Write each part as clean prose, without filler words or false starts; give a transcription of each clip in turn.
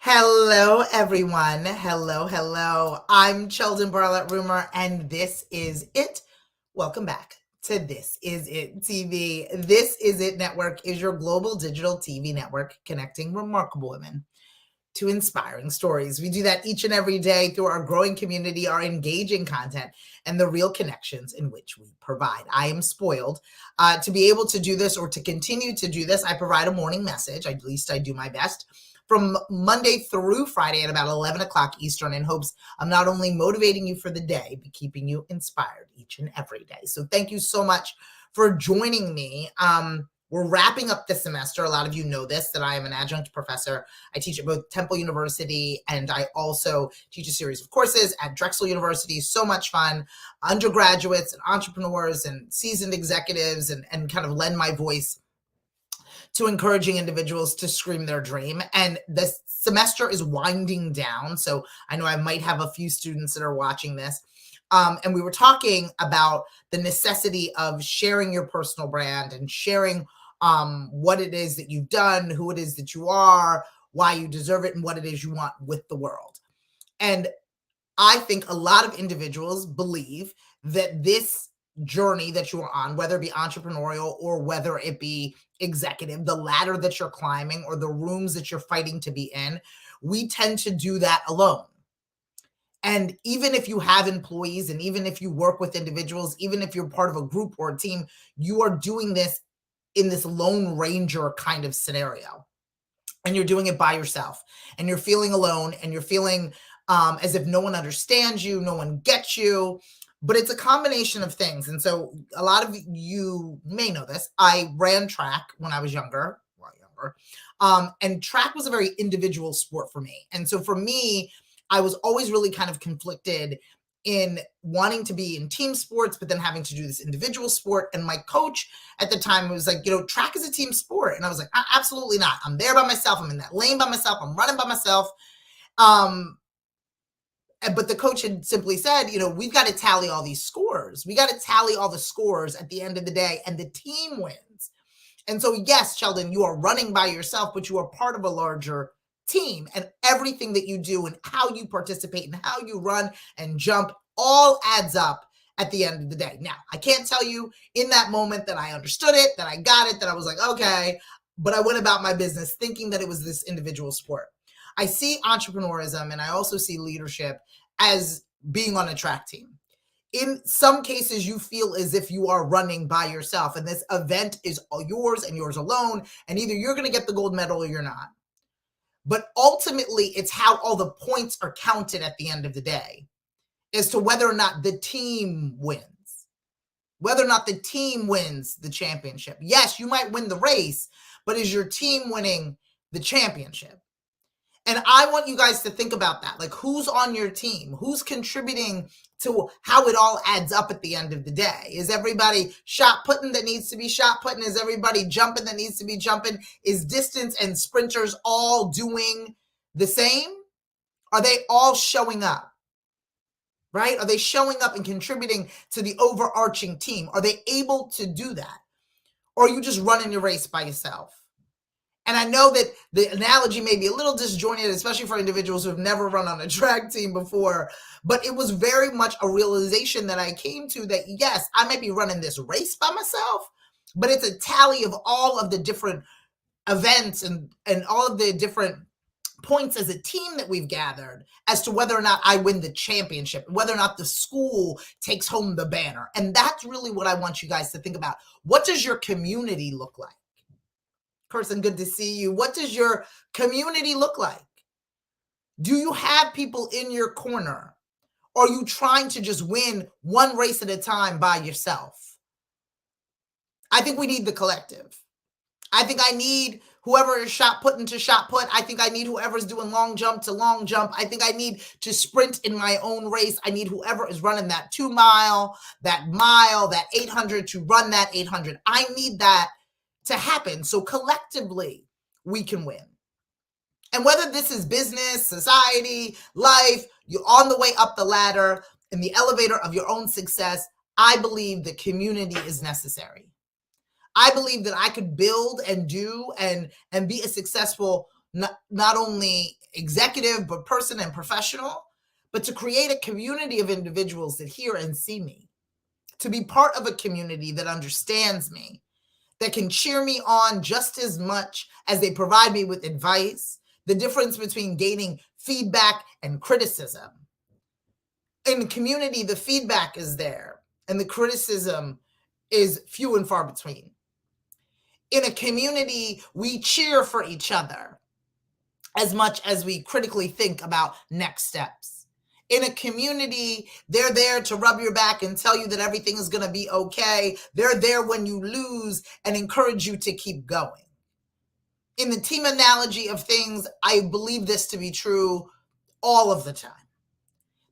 Hello, everyone. Hello. I'm Cheldin Barlattt Rumer, and this is it. Welcome back to This Is It TV. This Is It Network is your global digital TV network connecting remarkable women to inspiring stories. We do that each and every day through our growing community, our engaging content, and the real connections in which we provide. I am spoiled to be able to do this or to continue to do this. I provide a morning message, at least I do my best, from Monday through Friday at about 11 o'clock Eastern, in hopes of not only motivating you for the day, but keeping you inspired each and every day. So thank you so much for joining me. We're wrapping up the semester. A lot of you know this, that I am an adjunct professor. I teach at both Temple University, and I also teach a series of courses at Drexel University. So much fun. Undergraduates and entrepreneurs and seasoned executives, and kind of lend my voice to encouraging individuals to scream their dream. And the semester is winding down, so I know I might have a few students that are watching this. And we were talking about the necessity of sharing your personal brand and sharing what it is that you've done, who it is that you are, why you deserve it, and what it is you want with the world. And I think a lot of individuals believe that this journey that you are on, whether it be entrepreneurial or whether it be executive, the ladder that you're climbing or the rooms that you're fighting to be in, we tend to do that alone. And even if you have employees, and even if you work with individuals, even if you're part of a group or a team, you are doing this in this Lone Ranger kind of scenario. And you're doing it by yourself, and you're feeling alone, and you're feeling as if no one understands you, no one gets you. But it's a combination of things. And so a lot of you may know this. I ran track when I was younger, and track was a very individual sport for me. And so for me, I was always really kind of conflicted in wanting to be in team sports, but then having to do this individual sport. And my coach at the time was like, track is a team sport. And I was like, absolutely not. I'm there by myself. I'm in that lane by myself. I'm running by myself. But the coach had simply said, we've got to tally all these scores. We got to tally all the scores at the end of the day, and the team wins. And so, yes, Cheldin, you are running by yourself, but you are part of a larger team, and everything that you do and how you participate and how you run and jump all adds up at the end of the day. Now, I can't tell you in that moment that I understood it, that I got it, that I was like, okay, but I went about my business thinking that it was this individual sport. I see entrepreneurism, and I also see leadership as being on a track team. In some cases, you feel as if you are running by yourself, and this event is all yours and yours alone, and either you're going to get the gold medal or you're not. But ultimately, it's how all the points are counted at the end of the day as to whether or not the team wins, whether or not the team wins the championship. Yes, you might win the race, but is your team winning the championship? And I want you guys to think about that. Like, who's on your team? Who's contributing to how it all adds up at the end of the day? Is everybody shot putting that needs to be shot putting? Is everybody jumping that needs to be jumping? Is distance and sprinters all doing the same? Are they all showing up? Right? Are they showing up and contributing to the overarching team? Are they able to do that? Or are you just running your race by yourself? And I know that the analogy may be a little disjointed, especially for individuals who have never run on a track team before, but it was very much a realization that I came to that, yes, I might be running this race by myself, but it's a tally of all of the different events and all of the different points as a team that we've gathered as to whether or not I win the championship, whether or not the school takes home the banner. And that's really what I want you guys to think about. What does your community look like? Person, good to see you. What does your community look like? Do you have people in your corner? Or are you trying to just win one race at a time by yourself? I think we need the collective. I think I need whoever is shot putting to shot put. I think I need whoever's doing long jump to long jump. I think I need to sprint in my own race. I need whoever is running that 2 mile, that 800 to run that 800. I need that to happen so collectively we can win. And whether this is business, society, life, you're on the way up the ladder in the elevator of your own success, I believe the community is necessary. I believe that I could build and do and be a successful not only executive, but person and professional, but to create a community of individuals that hear and see me, to be part of a community that understands me, that can cheer me on just as much as they provide me with advice, the difference between gaining feedback and criticism. In the community, the feedback is there and the criticism is few and far between. In a community, we cheer for each other as much as we critically think about next steps. In a community, they're there to rub your back and tell you that everything is going to be okay. They're there when you lose and encourage you to keep going. In the team analogy of things, I believe this to be true all of the time.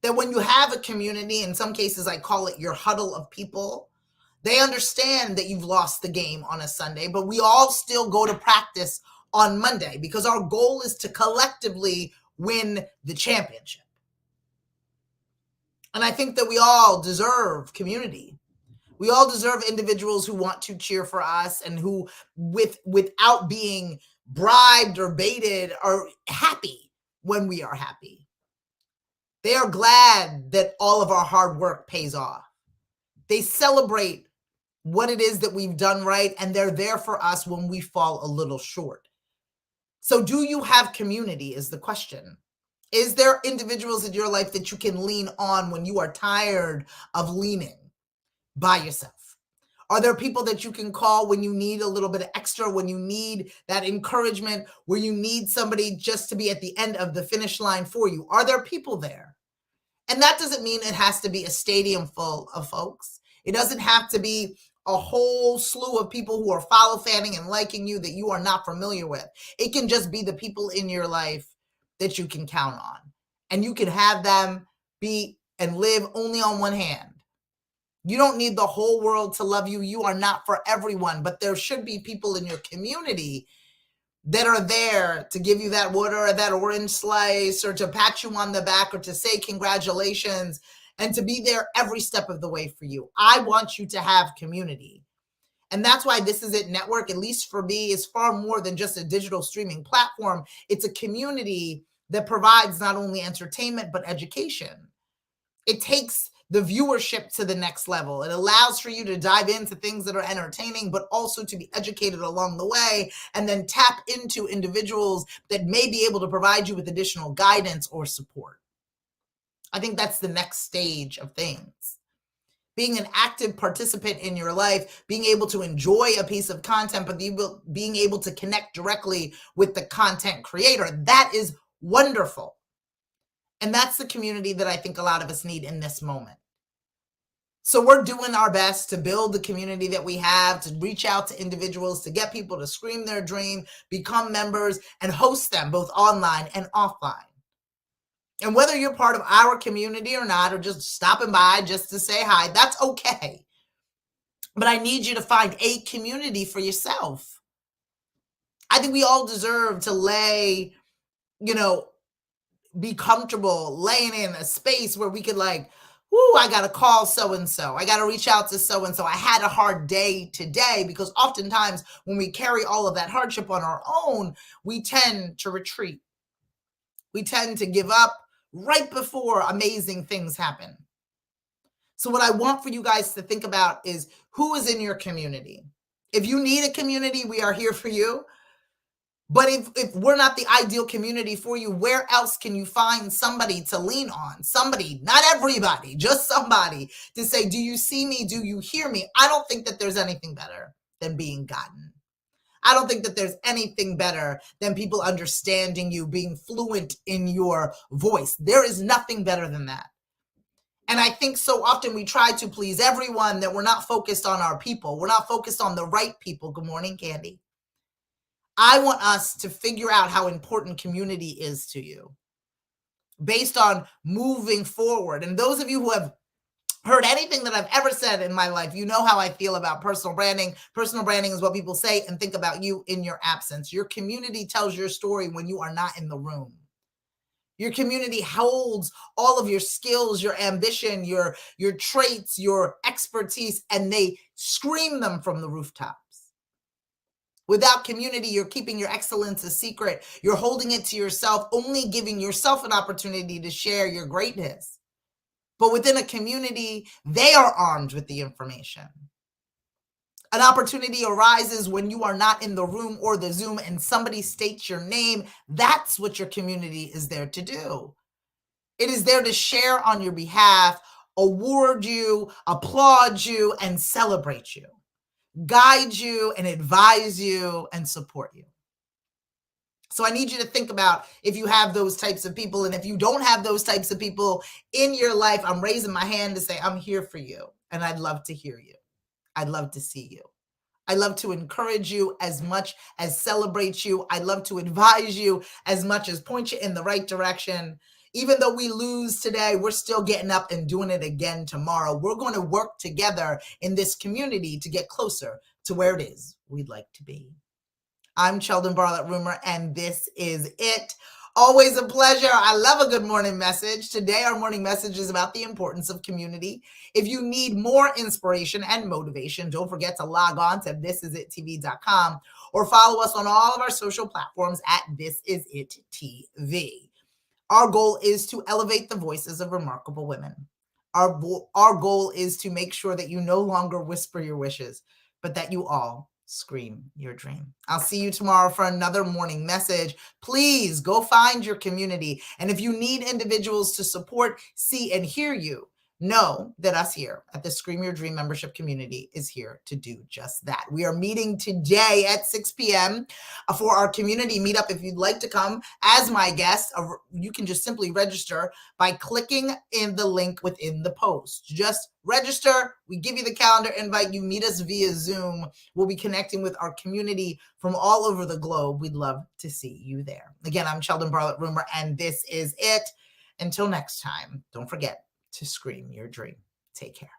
That when you have a community, in some cases I call it your huddle of people, they understand that you've lost the game on a Sunday, but we all still go to practice on Monday because our goal is to collectively win the championship. And I think that we all deserve community. We all deserve individuals who want to cheer for us and who, without being bribed or baited, are happy when we are happy. They are glad that all of our hard work pays off. They celebrate what it is that we've done right, and they're there for us when we fall a little short. So do you have community is the question. Is there individuals in your life that you can lean on when you are tired of leaning by yourself? Are there people that you can call when you need a little bit of extra, when you need that encouragement, where you need somebody just to be at the end of the finish line for you? Are there people there? And that doesn't mean it has to be a stadium full of folks. It doesn't have to be a whole slew of people who are follow fanning and liking you that you are not familiar with. It can just be the people in your life that you can count on. And you can have them be and live only on one hand. You don't need the whole world to love you. You are not for everyone, but there should be people in your community that are there to give you that water or that orange slice or to pat you on the back or to say congratulations and to be there every step of the way for you. I want you to have community. And that's why This Is It Network, at least for me, is far more than just a digital streaming platform. It's a community that provides not only entertainment, but education. It takes the viewership to the next level. It allows for you to dive into things that are entertaining, but also to be educated along the way, and then tap into individuals that may be able to provide you with additional guidance or support. I think that's the next stage of things. Being an active participant in your life, being able to enjoy a piece of content, but being able to connect directly with the content creator, that is wonderful. And that's the community that I think a lot of us need in this moment. So we're doing our best to build the community that we have, to reach out to individuals, to get people to scream their dream, become members, and host them both online and offline. And whether you're part of our community or not, or just stopping by just to say hi, that's okay. But I need you to find a community for yourself. I think we all deserve to be comfortable laying in a space where we could I got to call so-and-so. I got to reach out to so-and-so. I had a hard day today, because oftentimes when we carry all of that hardship on our own, we tend to retreat. We tend to give up right before amazing things happen. So what I want for you guys to think about is who is in your community. If you need a community, we are here for you. But if we're not the ideal community for you, where else can you find somebody to lean on? Somebody, not everybody, just somebody to say, do you see me? Do you hear me? I don't think that there's anything better than being gotten. I don't think that there's anything better than people understanding you, being fluent in your voice. There is nothing better than that. And I think so often we try to please everyone that we're not focused on our people. We're not focused on the right people. Good morning, Candy. I want us to figure out how important community is to you based on moving forward. And those of you who have heard anything that I've ever said in my life, you know how I feel about personal branding. Personal branding is what people say and think about you in your absence. Your community tells your story when you are not in the room. Your community holds all of your skills, your ambition, your traits, your expertise, and they scream them from the rooftops. Without community, you're keeping your excellence a secret. You're holding it to yourself, only giving yourself an opportunity to share your greatness. But within a community, they are armed with the information. An opportunity arises when you are not in the room or the Zoom and somebody states your name. That's what your community is there to do. It is there to share on your behalf, award you, applaud you, and celebrate you, guide you and advise you and support you. So I need you to think about if you have those types of people. And if you don't have those types of people in your life, I'm raising my hand to say, I'm here for you. And I'd love to hear you. I'd love to see you. I love to encourage you as much as celebrate you. I love to advise you as much as point you in the right direction. Even though we lose today, we're still getting up and doing it again tomorrow. We're going to work together in this community to get closer to where it is we'd like to be. I'm Cheldin Barlattt Rumer, and this is it. Always a pleasure. I love a good morning message. Today, our morning message is about the importance of community. If you need more inspiration and motivation, don't forget to log on to thisisItTV.com or follow us on all of our social platforms at thisisItTV. Our goal is to elevate the voices of remarkable women. Our goal is to make sure that you no longer whisper your wishes, but that you all scream your dream. I'll see you tomorrow for another morning message. Please go find your community. And if you need individuals to support, see, and hear you, know that us here at the Scream Your Dream membership community is here to do just that. We are meeting today at 6 p.m. for our community meetup. If you'd like to come as my guest, you can just simply register by clicking in the link within the post. Just register. We give you the calendar invite. You meet us via Zoom. We'll be connecting with our community from all over the globe. We'd love to see you there. Again, I'm Cheldin Barlattt Rumer, and this is it. Until next time, don't forget to scream your dream. Take care.